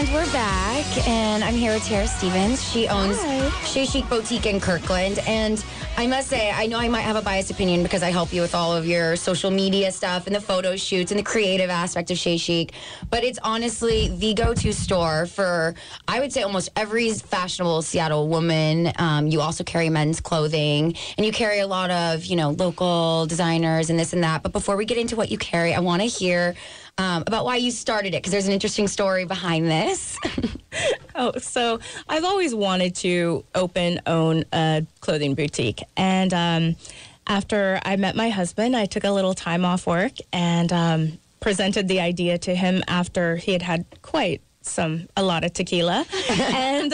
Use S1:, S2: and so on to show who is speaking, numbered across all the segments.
S1: And we're back, and I'm here with Tara Stevens. She owns Chez Chic Boutique in Kirkland, and I must say, I know I might have a biased opinion because I help you with all of your social media stuff and the photo shoots and the creative aspect of Chez Chic, but it's honestly the go-to store for, I would say, almost every fashionable Seattle woman. You also carry men's clothing, and you carry a lot of, local designers and this and that, but before we get into what you carry, I want to hear about why you started it, because there's an interesting story behind this.
S2: So I've always wanted to own a clothing boutique. And after I met my husband, I took a little time off work and presented the idea to him after he had had a lot of tequila. And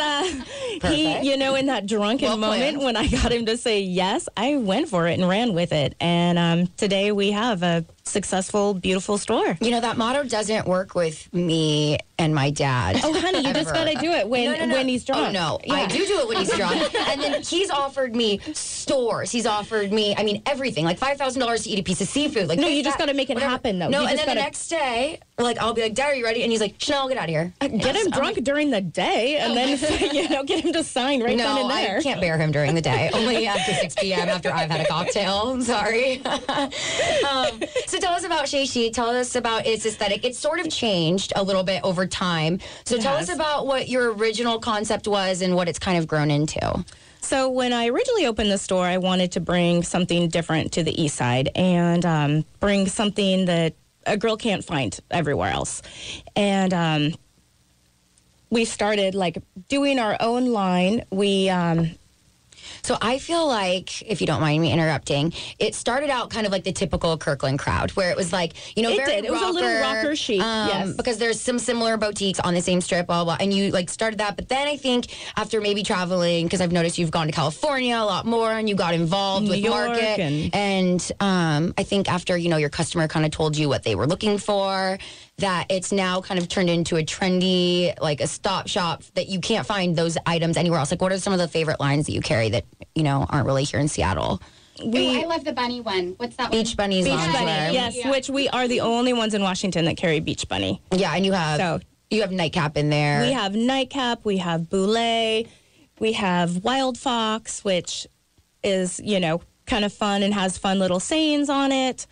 S2: he, in that drunken moment when I got him to say yes, I went for it and ran with it. And today we have a successful, beautiful store.
S1: That motto doesn't work with me and my dad.
S2: Oh, honey, you just got to do it when he's drunk.
S1: Oh, no. Yeah. I do it when he's drunk. And then he's offered me stores. He's offered me, everything. Like $5,000 to eat a piece of seafood. Like,
S2: no, you just got to make it happen, though.
S1: No, and then the next day, I'll be like, Dad, are you ready? And he's like, Chanel, get out of here.
S2: Get him drunk during the day and then, get him to sign right then and there.
S1: No, I can't bear him during the day. Only after 6 p.m. after I've had a cocktail. I'm sorry. So tell us about Chez Chic. Tell us about its aesthetic. It's sort of changed a little bit over time. So tell us about what your original concept was and what it's kind of grown into.
S2: So when I originally opened the store, I wanted to bring something different to the east side and bring something that a girl can't find everywhere else. And we started doing our own line.
S1: So I feel like, if you don't mind me interrupting, it started out kind of like the typical Kirkland crowd, where it was very
S2: It was a little rocker chic, yes.
S1: Because there's some similar boutiques on the same strip, blah, blah, and you started that. But then I think after maybe traveling, because I've noticed you've gone to California a lot more, and you got involved with market. And I think after, your customer kind of told you what they were looking for, that it's now kind of turned into a trendy, a stop shop that you can't find those items anywhere else. What are some of the favorite lines that you carry that, aren't really here in Seattle?
S3: I love the bunny one. What's that
S1: Beach
S3: one?
S1: Bunnies.
S2: Beach Bunny, yes, which we are the only ones in Washington that carry Beach Bunny.
S1: Yeah, and you have Nightcap in there.
S2: We have Nightcap, we have Boulet, we have Wild Fox, which is, kind of fun and has fun little sayings on it.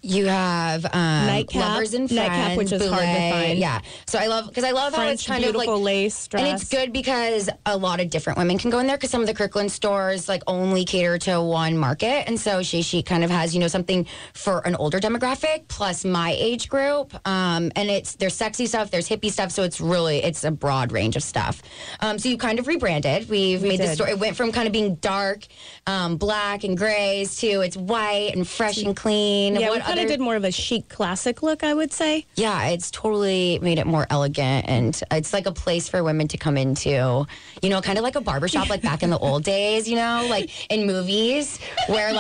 S1: You have
S2: Nightcap,
S1: Lovers and Friends,
S2: Nightcap, which is
S1: Boulet.
S2: hard to find.
S1: Yeah, so I love how it's kind
S2: beautiful
S1: of
S2: lace dress.
S1: And it's good because a lot of different women can go in there, because some of the Kirkland stores only cater to one market, and so Chez Chic kind of has something for an older demographic plus my age group. And there's sexy stuff, there's hippie stuff, so it's a broad range of stuff. So you kind of rebranded. We made the store. It went from kind of being dark, black and grays to it's white and fresh and clean.
S2: Yeah, we kind of did more of a chic classic look, I would say.
S1: Yeah, it's totally made it more elegant, and it's like a place for women to come into, kind of like a barbershop, back in the old days, in movies, where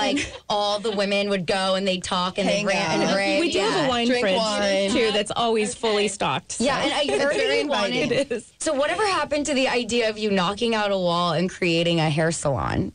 S1: all the women would go and they'd talk and they'd rant and rave.
S2: We do have a wine fridge, too, that's always fully stocked. So.
S1: Yeah, and I heard you wanted.
S2: It is.
S1: So whatever happened to the idea of you knocking out a wall and creating a hair salon?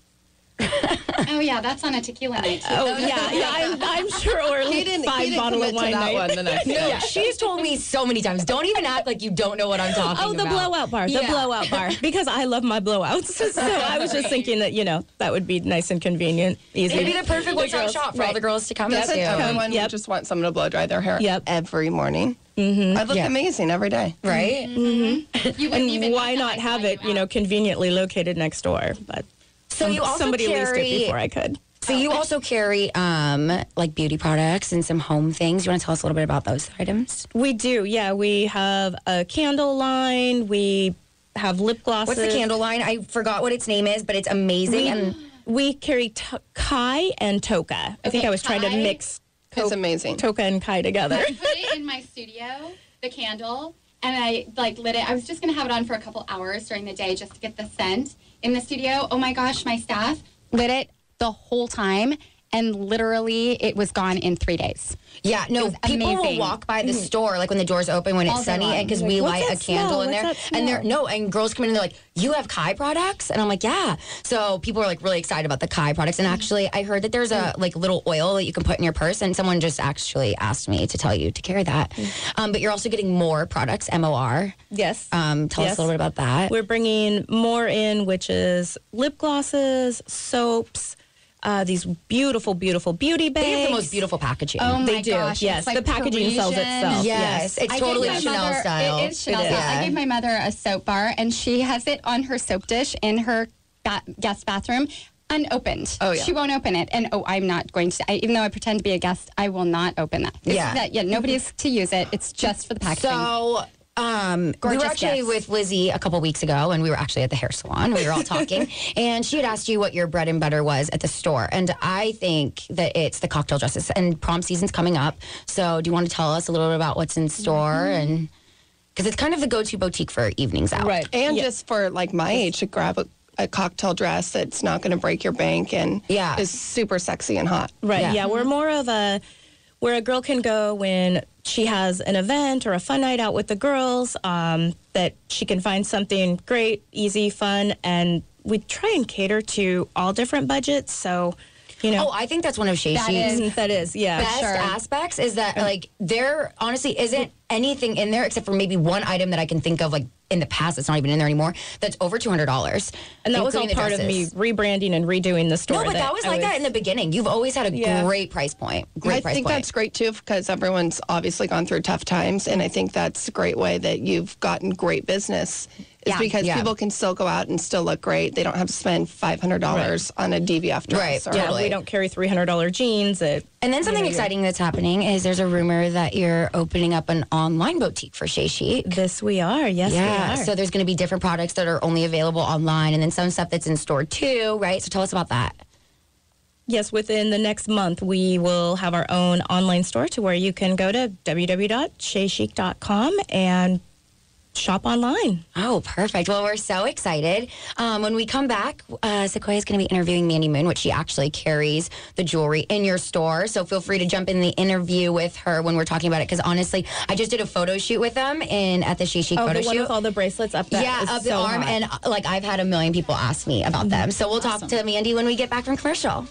S3: Oh, yeah, that's on a tequila night, too.
S2: Oh, yeah, I'm sure, or five bottle of wine night.
S1: No, she's told me so many times, don't even act like you don't know what I'm talking about.
S2: Oh, the blowout bar, blowout bar, because I love my blowouts. So I was just thinking that, that would be nice and convenient, easy.
S1: It'd be the perfect one-stop shop for all the girls to come
S4: That's
S1: to.
S4: Everyone would just want someone to blow dry their hair every morning. Mm-hmm. I'd look amazing every day.
S1: Right?
S2: Mm-hmm. And why not have it, conveniently located next door? But
S1: so you also
S2: somebody leased it before I could.
S1: So you also carry beauty products and some home things. You want to tell us a little bit about those items?
S2: We do, yeah. We have a candle line. We have lip glosses.
S1: What's the candle line? I forgot what its name is, but it's amazing.
S2: We carry Kai and Toka. I think I was trying to mix
S4: it's amazing.
S2: Toka and Kai together.
S3: I put it in my studio, the candle, and I lit it. I was just going to have it on for a couple hours during the day just to get the scent in the studio. Oh my gosh, my staff lit it the whole time, and literally it was gone in 3 days.
S1: Yeah, no, people
S3: amazing.
S1: will walk by the store like when the doors open when it's
S3: All day
S1: sunny,
S3: long.
S1: and because
S2: Like,
S1: we
S2: "What's
S1: light a
S2: that
S1: candle
S2: smell?
S1: in there,
S2: What's that
S1: and
S2: smell?"
S1: and girls come in and they're like, "You have Kai products?" And I'm like, "Yeah." So people are like really excited about the Kai products, and actually, I heard that there's a like little oil that you can put in your purse, and someone just actually asked me to tell you to carry that. But you're also getting more products, MOR.
S2: Yes.
S1: Tell us a little bit about that.
S2: We're bringing more in, which is lip glosses, soaps, these beautiful, beautiful beauty bags.
S1: They have the most beautiful packaging.
S3: Oh my
S2: They do.
S3: gosh,
S2: Yes,
S3: it's like
S2: the packaging sells
S3: Parisian.
S2: itself.
S1: Yes, it's
S3: I
S1: totally
S3: gave my
S1: Chanel
S3: mother-
S1: style.
S3: It is Chanel
S1: It
S3: style.
S1: is.
S3: I gave my mother a soap bar, and she has it on her soap dish in her guest bathroom, unopened.
S4: Oh, yeah.
S3: She won't open it. And I'm not going to. Even though I pretend to be a guest, I will not open that. Nobody's to use it. It's just for the packaging.
S1: So, we were
S3: Gorgeous
S1: actually
S3: gifts.
S1: with Lizzie a couple weeks ago, and we were actually at the hair salon. We were all talking, and she had asked you what your bread and butter was at the store. And I think that it's the cocktail dresses, and prom season's coming up. So, do you want to tell us a little bit about what's in store? And because it's kind of the go-to boutique for evenings out.
S2: Right.
S4: And just for like my age to grab a cocktail dress that's not going to break your bank and is super sexy and hot.
S2: Right. Yeah. We're more of where a girl can go when she has an event or a fun night out with the girls, that she can find something great, easy, fun, and we try and cater to all different budgets. So,
S1: Oh, I think that's one of Chez Chic's
S2: that is, yeah.
S1: best aspects is that like there honestly isn't anything in there except for maybe one item that I can think of like in the past that's not even in there anymore that's over $200.
S2: And that was all part of me rebranding and redoing the store.
S1: No, but that was like that in the beginning. You've always had a great price point.
S4: I think that's great too because everyone's obviously gone through tough times, and I think that's a great way that you've gotten great business. Is because people can still go out and still look great. They don't have to spend $500 on a DVF dress.
S1: Right.
S2: Yeah, we don't carry $300 jeans.
S1: And then something exciting that's happening is there's a rumor that you're opening up an online boutique for Chez Chic.
S2: This we are. Yes, we are.
S1: So there's going to be different products that are only available online, and then some stuff that's in store too, right? So tell us about that.
S2: Yes, within the next month, we will have our own online store to where you can go to www.chezchic.com and shop online.
S1: Oh, perfect. Well, we're so excited. When we come back, Sequoia is going to be interviewing Mandy Moon, which she actually carries the jewelry in your store. So feel free to jump in the interview with her when we're talking about it. Because honestly, I just did a photo shoot with them at the Chez Chic photo
S2: the one
S1: shoot.
S2: with all the bracelets up that
S1: up the arm.
S2: hot.
S1: And like I've had a million people ask me about them. So we'll talk to Mandy when we get back from commercial.